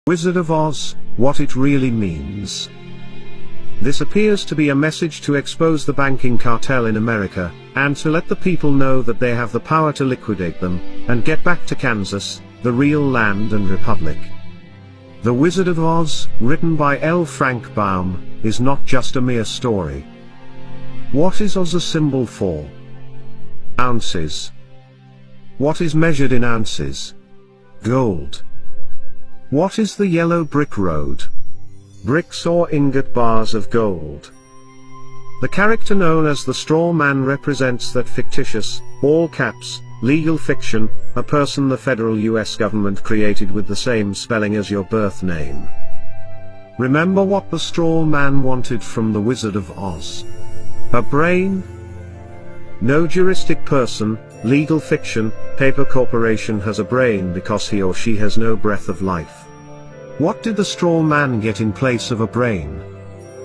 Wizard of Oz, what it really means. This appears to be a message to expose the banking cartel in America, and to let the people know that they have the power to liquidate them, and get back to Kansas, the real land and republic. The Wizard of Oz, written by L. Frank Baum, is not just a mere story. What is Oz a symbol for? Ounces. What is measured in ounces? Gold. What is the yellow brick road? Bricks or ingot bars of gold. The character known as the Straw Man represents that fictitious, all caps, legal fiction, a person the federal US government created with the same spelling as your birth name. Remember what the Straw Man wanted from the Wizard of Oz? A brain? No juristic person, legal fiction, paper corporation has a brain because he or she has no breath of life. What did the Straw Man get in place of a brain?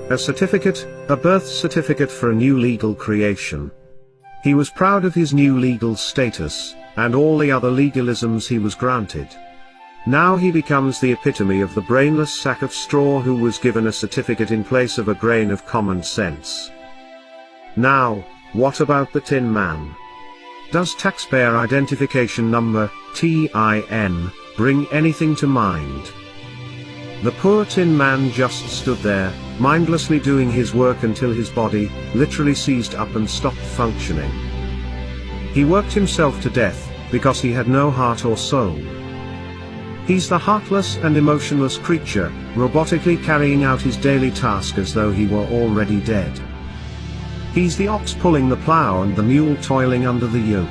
A certificate, a birth certificate for a new legal creation. He was proud of his new legal status, and all the other legalisms he was granted. Now he becomes the epitome of the brainless sack of straw who was given a certificate in place of a grain of common sense. Now, what about the Tin Man? Does taxpayer identification number, TIN, bring anything to mind? The poor Tin Man just stood there, mindlessly doing his work until his body, literally seized up and stopped functioning. He worked himself to death, because he had no heart or soul. He's the heartless and emotionless creature, robotically carrying out his daily task as though he were already dead. He's the ox pulling the plow and the mule toiling under the yoke.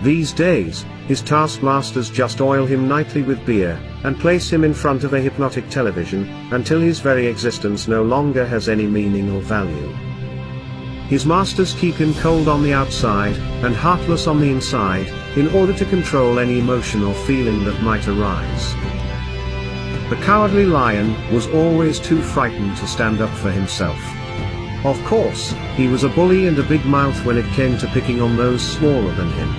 These days, his taskmasters just oil him nightly with beer, and place him in front of a hypnotic television, until his very existence no longer has any meaning or value. His masters keep him cold on the outside, and heartless on the inside, in order to control any emotion or feeling that might arise. The Cowardly Lion was always too frightened to stand up for himself. Of course, he was a bully and a big mouth when it came to picking on those smaller than him.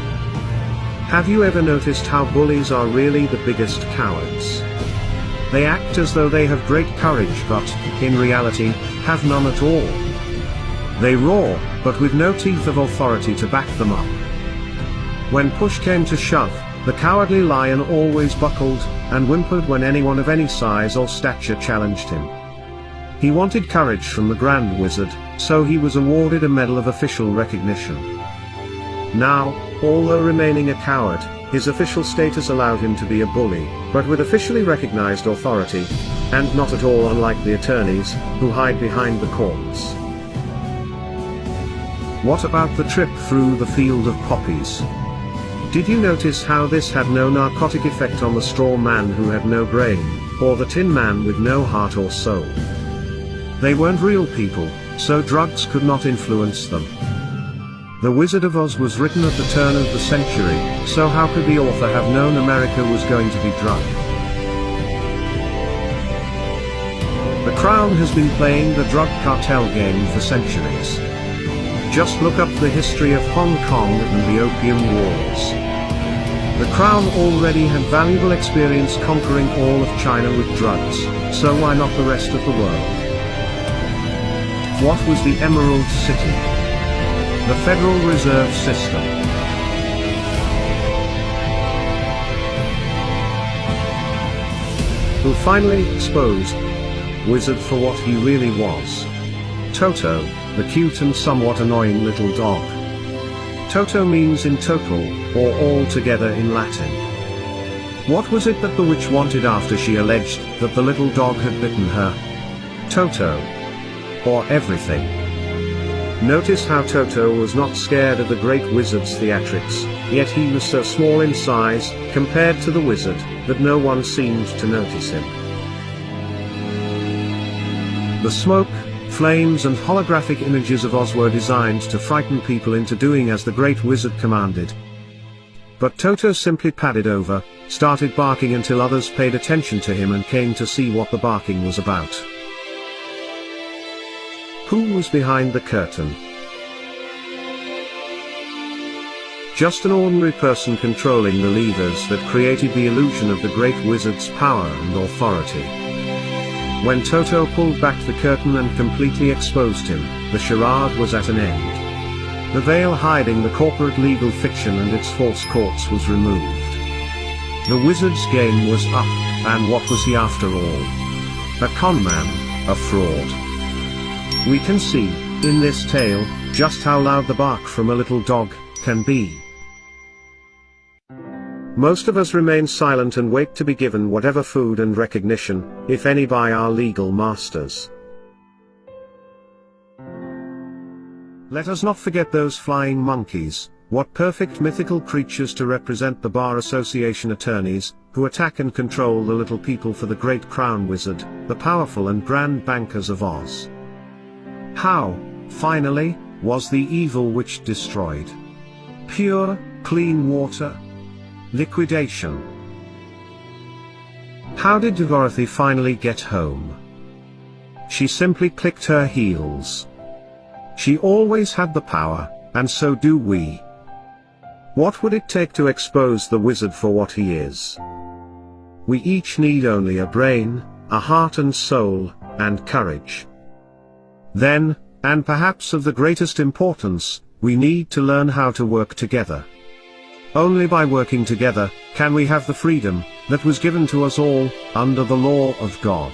Have you ever noticed how bullies are really the biggest cowards? They act as though they have great courage but, in reality, have none at all. They roar, but with no teeth of authority to back them up. When push came to shove, the Cowardly Lion always buckled, and whimpered when anyone of any size or stature challenged him. He wanted courage from the Grand Wizard, so he was awarded a medal of official recognition. Now, although remaining a coward, his official status allowed him to be a bully, but with officially recognized authority, and not at all unlike the attorneys, who hide behind the courts. What about the trip through the field of poppies? Did you notice how this had no narcotic effect on the Straw Man who had no brain, or the Tin Man with no heart or soul? They weren't real people, so drugs could not influence them. The Wizard of Oz was written at the turn of the century, so how could the author have known America was going to be drugged? The Crown has been playing the drug cartel game for centuries. Just look up the history of Hong Kong and the Opium Wars. The Crown already had valuable experience conquering all of China with drugs, so why not the rest of the world? What was the Emerald City? The Federal Reserve System. Who finally exposed Wizard for what he really was. Toto, the cute and somewhat annoying little dog. Toto means in total, or altogether in Latin. What was it that the witch wanted after she alleged that the little dog had bitten her? Toto. Or everything. Notice how Toto was not scared of the great wizard's theatrics, yet he was so small in size, compared to the wizard, that no one seemed to notice him. The smoke, flames and holographic images of Oz were designed to frighten people into doing as the great wizard commanded. But Toto simply padded over, started barking until others paid attention to him and came to see what the barking was about. Who was behind the curtain? Just an ordinary person controlling the levers that created the illusion of the great wizard's power and authority. When Toto pulled back the curtain and completely exposed him, the charade was at an end. The veil hiding the corporate legal fiction and its false courts was removed. The wizard's game was up, and what was he after all? A conman, a fraud. We can see, in this tale, just how loud the bark from a little dog can be. Most of us remain silent and wait to be given whatever food and recognition, if any, by our legal masters. Let us not forget those flying monkeys. What perfect mythical creatures to represent the Bar Association attorneys, who attack and control the little people for the great crown wizard, the powerful and grand bankers of Oz. How, finally, was the evil witch destroyed? Pure, clean water? Liquidation. How did Dorothy finally get home? She simply clicked her heels. She always had the power, and so do we. What would it take to expose the wizard for what he is? We each need only a brain, a heart and soul, and courage. Then, and perhaps of the greatest importance, we need to learn how to work together. Only by working together, can we have the freedom that was given to us all, under the law of God.